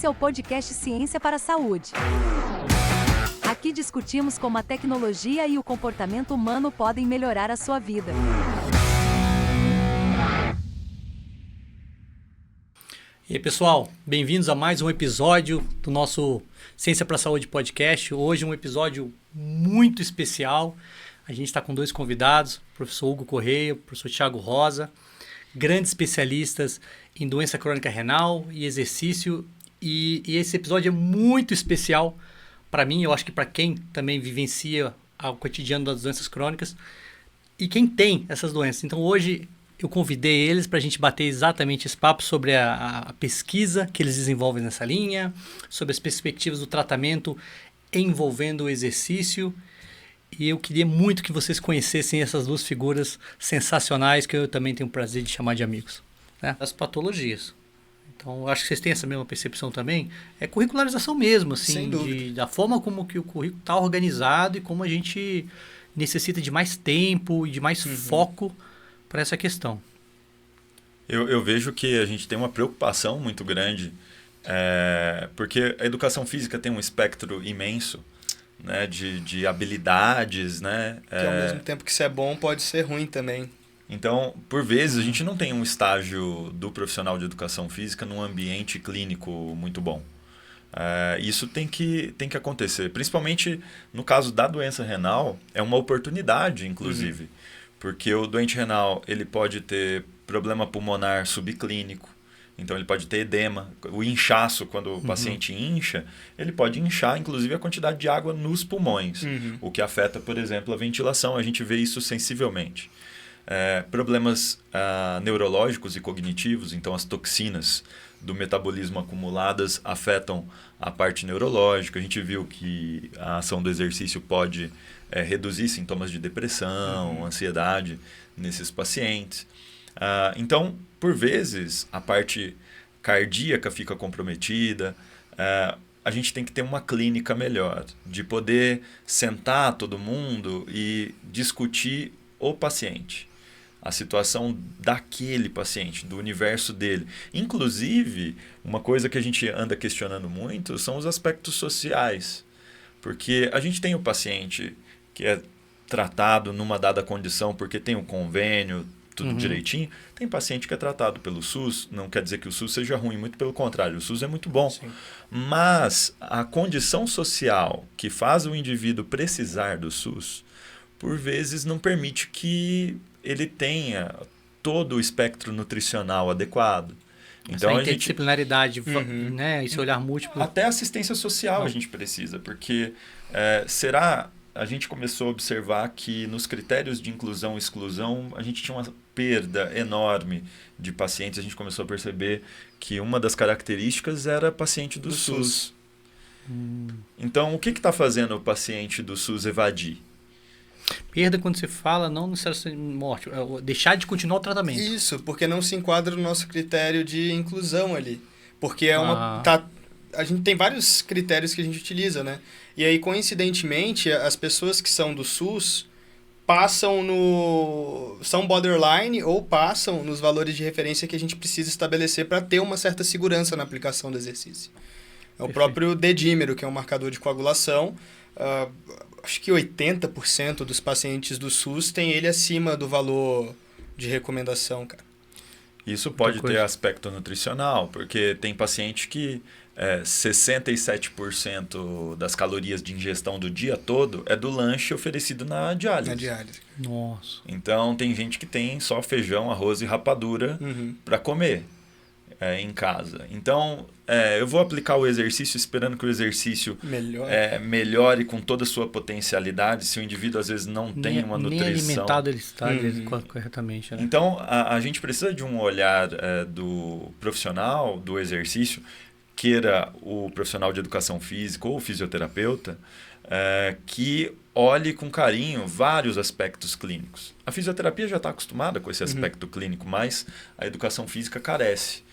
Esse é o podcast Ciência para a Saúde. Aqui discutimos como a tecnologia e o comportamento humano podem melhorar a sua vida. E aí, pessoal, bem-vindos a mais um episódio do nosso Ciência para a Saúde podcast. Hoje um episódio muito especial. A gente está com dois convidados, o professor Hugo Correia, o professor Thiago Rosa, grandes especialistas em doença crônica renal e exercício. E esse episódio é muito especial para mim, eu acho que para quem também vivencia o cotidiano das doenças crônicas e quem tem essas doenças. Então hoje eu convidei eles para a gente bater exatamente esse papo sobre a pesquisa que eles desenvolvem nessa linha, sobre as perspectivas do tratamento envolvendo o exercício. E eu queria muito que vocês conhecessem essas duas figuras sensacionais que eu também tenho o prazer de chamar de amigos, né? As patologias. Então, acho que vocês têm essa mesma percepção também. É curricularização mesmo, assim, da forma como que o currículo está organizado e como a gente necessita de mais tempo e de mais foco para essa questão. Eu vejo que a gente tem uma preocupação muito grande, porque a educação física tem um espectro imenso, né, de habilidades, né? Que ao mesmo tempo que isso é bom, pode ser ruim também. Então, por vezes, a gente não tem um estágio do profissional de educação física num ambiente clínico muito bom. Isso tem que acontecer. Principalmente no caso da doença renal, é uma oportunidade, inclusive. Porque o doente renal ele pode ter problema pulmonar subclínico. Então, ele pode ter edema. O inchaço, quando o paciente incha, ele pode inchar, inclusive, a quantidade de água nos pulmões. O que afeta, por exemplo, a ventilação. A gente vê isso sensivelmente. Problemas neurológicos e cognitivos, então as toxinas do metabolismo acumuladas afetam a parte neurológica. A gente viu que a ação do exercício pode reduzir sintomas de depressão, ansiedade nesses pacientes. Então, por vezes, a parte cardíaca fica comprometida. A gente tem que ter uma clínica melhor, de poder sentar todo mundo e discutir o paciente, a situação daquele paciente, do universo dele. Inclusive, uma coisa que a gente anda questionando muito são os aspectos sociais. Porque a gente tem o paciente que é tratado numa dada condição porque tem um convênio, tudo direitinho. Tem paciente que é tratado pelo SUS, não quer dizer que o SUS seja ruim, muito pelo contrário, o SUS é muito bom. Sim. Mas a condição social que faz o indivíduo precisar do SUS, por vezes não permite que ele tenha todo o espectro nutricional adequado. Então, a interdisciplinaridade, né? Esse olhar múltiplo. Até assistência social a gente precisa, porque a gente começou a observar que nos critérios de inclusão e exclusão a gente tinha uma perda enorme de pacientes. A gente começou a perceber que uma das características era paciente do SUS. Então, o que está fazendo o paciente do SUS evadir? Perda, quando você fala, não necessariamente morte, deixar de continuar o tratamento. Isso, porque não se enquadra no nosso critério de inclusão ali. Porque a gente tem vários critérios que a gente utiliza, né? E aí, coincidentemente, as pessoas que são do SUS são borderline ou passam nos valores de referência que a gente precisa estabelecer para ter uma certa segurança na aplicação do exercício. É o próprio dedímero, que é um marcador de coagulação. Acho que 80% dos pacientes do SUS tem ele acima do valor de recomendação, cara. Isso pode ter aspecto nutricional, porque tem paciente que 67% das calorias de ingestão do dia todo é do lanche oferecido na diálise. Nossa. Então, tem gente que tem só feijão, arroz e rapadura para comer em casa. Então, eu vou aplicar o exercício esperando que o exercício melhore com toda a sua potencialidade, se o indivíduo às vezes não tem uma nutrição. Nem alimentado ele está corretamente. Né? Então, a gente precisa de um olhar do profissional do exercício, queira o profissional de educação física ou o fisioterapeuta, que olhe com carinho vários aspectos clínicos. A fisioterapia já está acostumada com esse aspecto clínico, mas a educação física carece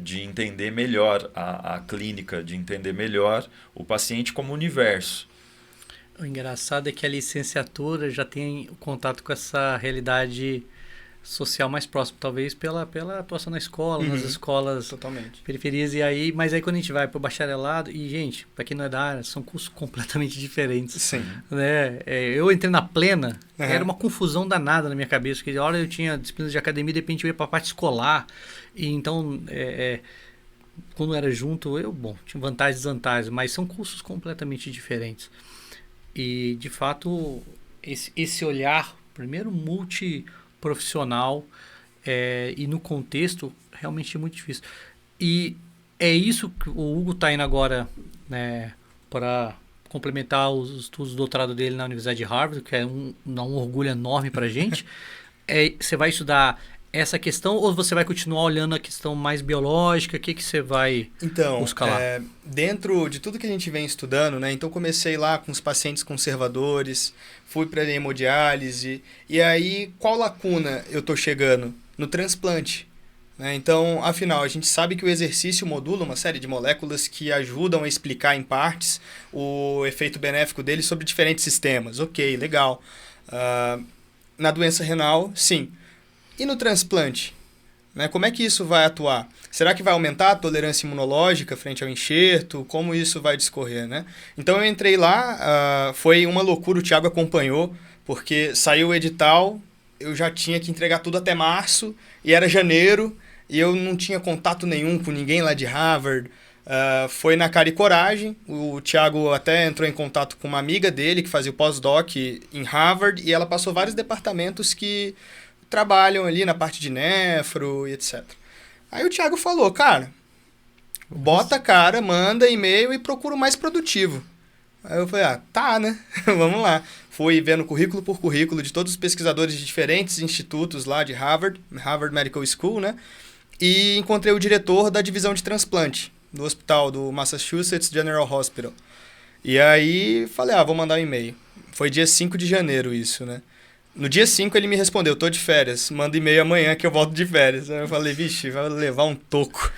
de entender melhor a clínica, de entender melhor o paciente como universo. O engraçado é que a licenciatura já tem contato com essa realidade social mais próximo, talvez pela atuação na escola, nas escolas Totalmente. periferias, mas aí quando a gente vai para o bacharelado, e gente, para quem não é da área, são cursos completamente diferentes. Sim. Né? Eu entrei na plena, era uma confusão danada na minha cabeça, porque a hora eu tinha disciplinas de academia, de repente eu ia para a parte escolar, e então, quando era junto, tinha vantagens e desvantagens, mas são cursos completamente diferentes. E, de fato, esse olhar, primeiro, multiprofissional, e no contexto, realmente é muito difícil. E é isso que o Hugo está indo agora, né, para complementar os estudos do doutorado dele na Universidade de Harvard, que dá um orgulho enorme para a gente. Você vai estudar essa questão ou você vai continuar olhando a questão mais biológica? O que você vai buscar lá? Dentro de tudo que a gente vem estudando, né? Então comecei lá com os pacientes conservadores, fui para a hemodiálise, e aí qual lacuna eu estou chegando? No transplante. Né? Então, afinal, a gente sabe que o exercício modula uma série de moléculas que ajudam a explicar em partes o efeito benéfico dele sobre diferentes sistemas. Ok, legal. Na doença renal, sim. E no transplante? Né? Como é que isso vai atuar? Será que vai aumentar a tolerância imunológica frente ao enxerto? Como isso vai discorrer? Né? Então eu entrei lá, foi uma loucura, o Thiago acompanhou, porque saiu o edital, eu já tinha que entregar tudo até março, e era janeiro, e eu não tinha contato nenhum com ninguém lá de Harvard. Foi na cara e coragem. O Thiago até entrou em contato com uma amiga dele que fazia o pós-doc em Harvard, e ela passou vários departamentos que trabalham ali na parte de nefro e etc. Aí o Thiago falou, cara, bota a cara, manda e-mail e procura o mais produtivo. Aí eu falei, tá, né? Vamos lá. Fui vendo currículo por currículo de todos os pesquisadores de diferentes institutos lá de Harvard Medical School, né? E encontrei o diretor da divisão de transplante do hospital do Massachusetts General Hospital. E aí falei, vou mandar um e-mail. Foi dia 5 de janeiro isso, né? No dia 5 ele me respondeu, tô de férias, manda e-mail amanhã que eu volto de férias. Aí eu falei, vixe, vai levar um toco.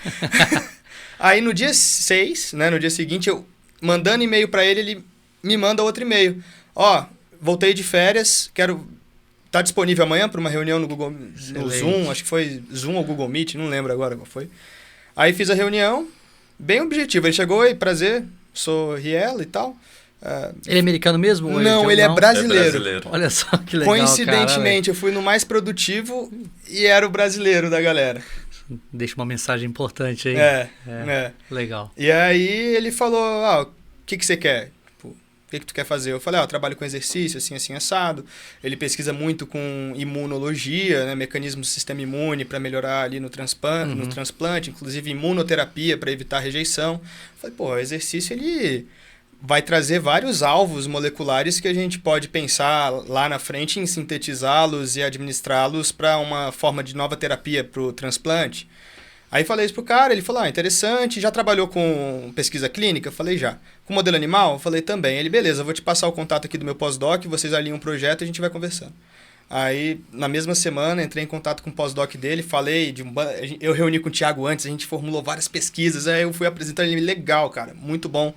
Aí no dia 6, né, no dia seguinte, eu mandando e-mail para ele, ele me manda outro e-mail. Voltei de férias, tá disponível amanhã para uma reunião no Zoom, acho que foi Zoom ou Google Meet, não lembro agora qual foi. Aí fiz a reunião, bem objetivo, ele chegou, prazer, sou Riela e tal. Ele é americano mesmo? Não, ele é brasileiro. Olha só que legal. Coincidentemente, eu fui no mais produtivo e era o brasileiro da galera. Deixa uma mensagem importante aí. Legal. E aí ele falou, o que você quer? Tipo, o que tu quer fazer? Eu falei, eu trabalho com exercício, assim, assado. Ele pesquisa muito com imunologia, né, mecanismos do sistema imune para melhorar ali no transplante, inclusive imunoterapia para evitar rejeição. Eu falei, o exercício ele vai trazer vários alvos moleculares que a gente pode pensar lá na frente em sintetizá-los e administrá-los para uma forma de nova terapia para o transplante. Aí falei isso pro cara, ele falou, interessante, já trabalhou com pesquisa clínica? Eu falei, já. Com modelo animal? Eu falei, também. Ele, beleza, vou te passar o contato aqui do meu pós-doc, vocês alinham um projeto e a gente vai conversando. Aí, na mesma semana, entrei em contato com o pós-doc dele, falei, eu reuni com o Thiago antes, a gente formulou várias pesquisas, aí eu fui apresentar ele, legal, cara, muito bom.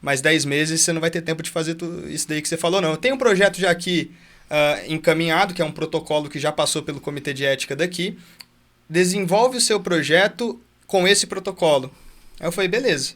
Mas 10 meses você não vai ter tempo de fazer tudo isso daí que você falou, não. Eu tenho um projeto já aqui encaminhado, que é um protocolo que já passou pelo comitê de ética daqui. Desenvolve o seu projeto com esse protocolo. Aí eu falei, beleza.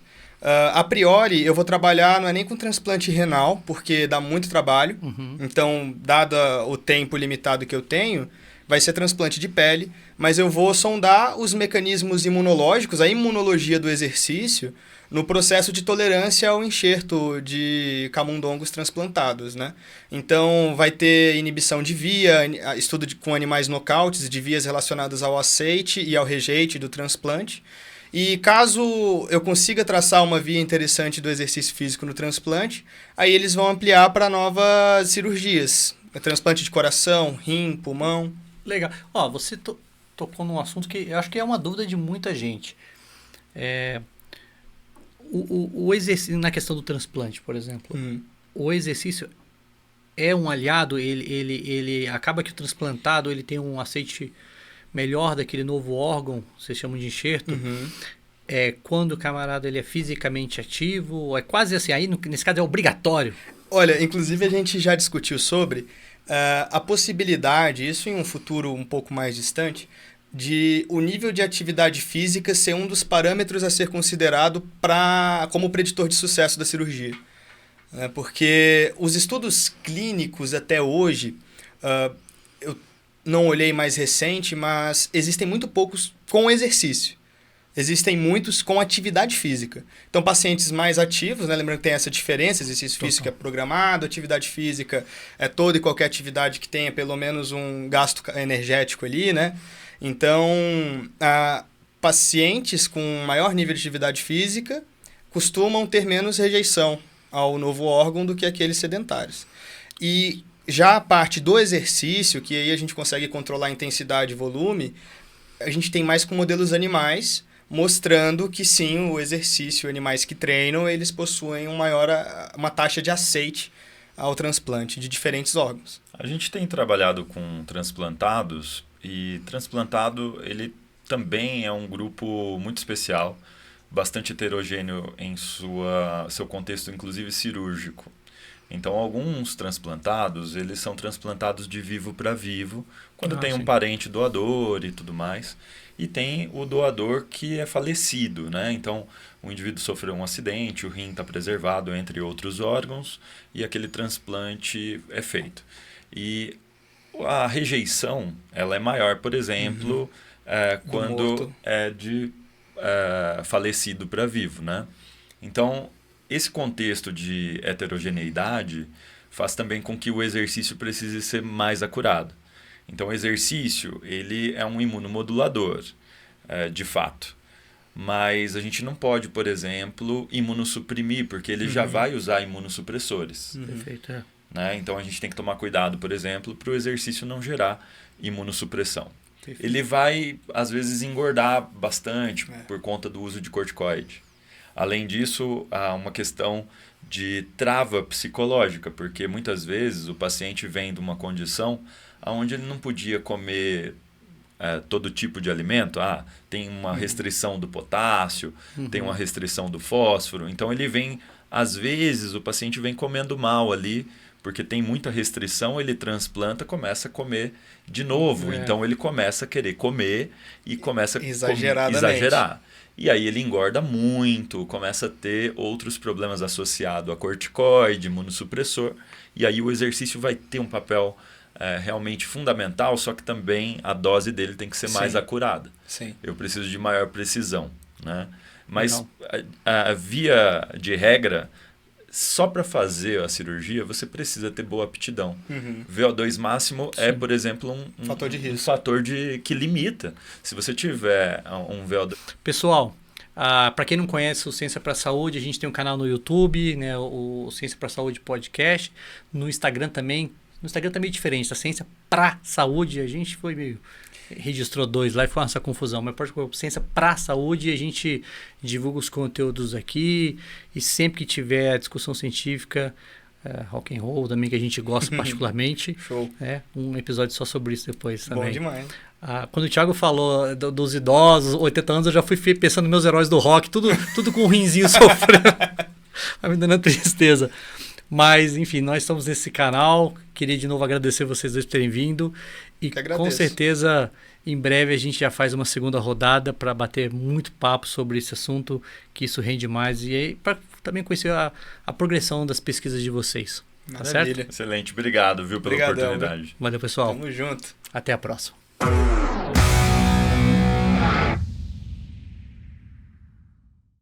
A priori, eu vou trabalhar, não é nem com transplante renal, porque dá muito trabalho. Então, dado o tempo limitado que eu tenho, vai ser transplante de pele. Mas eu vou sondar os mecanismos imunológicos, a imunologia do exercício, no processo de tolerância ao enxerto de camundongos transplantados, né? Então, vai ter inibição de via, estudo com animais nocautes, de vias relacionadas ao aceite e ao rejeite do transplante. E caso eu consiga traçar uma via interessante do exercício físico no transplante, aí eles vão ampliar para novas cirurgias. Transplante de coração, rim, pulmão. Legal. Você tocou num assunto que eu acho que é uma dúvida de muita gente. O exercício, na questão do transplante, por exemplo, o exercício é um aliado, ele acaba que o transplantado ele tem um aceite melhor daquele novo órgão, vocês chamam de enxerto, quando o camarada ele é fisicamente ativo, é quase assim, aí nesse caso é obrigatório. Olha, inclusive a gente já discutiu sobre, a possibilidade, isso em um futuro um pouco mais distante, de o nível de atividade física ser um dos parâmetros a ser considerado como preditor de sucesso da cirurgia. Porque os estudos clínicos até hoje, eu não olhei mais recente, mas existem muito poucos com exercício. Existem muitos com atividade física. Então, pacientes mais ativos, lembrando que tem essa diferença, exercício físico é programado, atividade física é toda e qualquer atividade que tenha pelo menos um gasto energético ali, Então, pacientes com maior nível de atividade física costumam ter menos rejeição ao novo órgão do que aqueles sedentários. E já a parte do exercício, que aí a gente consegue controlar a intensidade e volume, a gente tem mais com modelos animais, mostrando que sim, o exercício, animais que treinam, eles possuem uma taxa de aceite ao transplante de diferentes órgãos. A gente tem trabalhado com transplantados, e transplantado ele também é um grupo muito especial, bastante heterogêneo em seu contexto, inclusive cirúrgico. Então, alguns transplantados, eles são transplantados de vivo para vivo, quando tem um parente doador e tudo mais. E tem o doador que é falecido, Então, o indivíduo sofreu um acidente, o rim está preservado, entre outros órgãos, e aquele transplante é feito. E a rejeição, ela é maior, por exemplo, quando é de falecido para vivo, Então, esse contexto de heterogeneidade faz também com que o exercício precise ser mais acurado. Então, o exercício ele é um imunomodulador, de fato. Mas a gente não pode, por exemplo, imunossuprimir, porque ele já vai usar imunossupressores. Perfeito, Então, a gente tem que tomar cuidado, por exemplo, para o exercício não gerar imunossupressão. Perfeito. Ele vai, às vezes, engordar bastante por conta do uso de corticoide. Além disso, há uma questão de trava psicológica, porque muitas vezes o paciente vem de uma condição onde ele não podia comer todo tipo de alimento. Tem uma restrição do potássio, tem uma restrição do fósforo. Então, ele vem, às vezes, o paciente vem comendo mal ali, porque tem muita restrição, ele transplanta, começa a comer de novo. Então, ele começa a querer comer e começa a exagerar. E aí ele engorda muito, começa a ter outros problemas associados a corticoide, imunossupressor. E aí o exercício vai ter um papel realmente fundamental, só que também a dose dele tem que ser mais acurada. Sim. Eu preciso de maior precisão. Mas a via de regra, só para fazer a cirurgia, você precisa ter boa aptidão. VO2 máximo é, por exemplo, um fator de risco. Um fator que limita. Se você tiver um VO2... Pessoal, para quem não conhece o Ciência para a Saúde, a gente tem um canal no YouTube, o Ciência para a Saúde Podcast. No Instagram também. No Instagram também é diferente, a Ciência para Saúde. A gente registrou 2 lá e foi essa confusão, mas pode pôr Ciência para Saúde, a gente divulga os conteúdos aqui, e sempre que tiver discussão científica, rock and roll também, que a gente gosta particularmente. Show. Um episódio só sobre isso depois também. Bom demais. Quando o Thiago falou dos idosos, 80 anos, eu já fui pensando nos meus heróis do rock, tudo com o rinzinho sofrendo. Vai me dando tristeza. Mas, enfim, nós estamos nesse canal. Queria de novo agradecer vocês dois por terem vindo. E com certeza, em breve, a gente já faz uma segunda rodada para bater muito papo sobre esse assunto, que isso rende mais. E aí, para também conhecer a progressão das pesquisas de vocês. Tá certo? Excelente. Obrigado, pela oportunidade. Valeu, pessoal. Tamo junto. Até a próxima.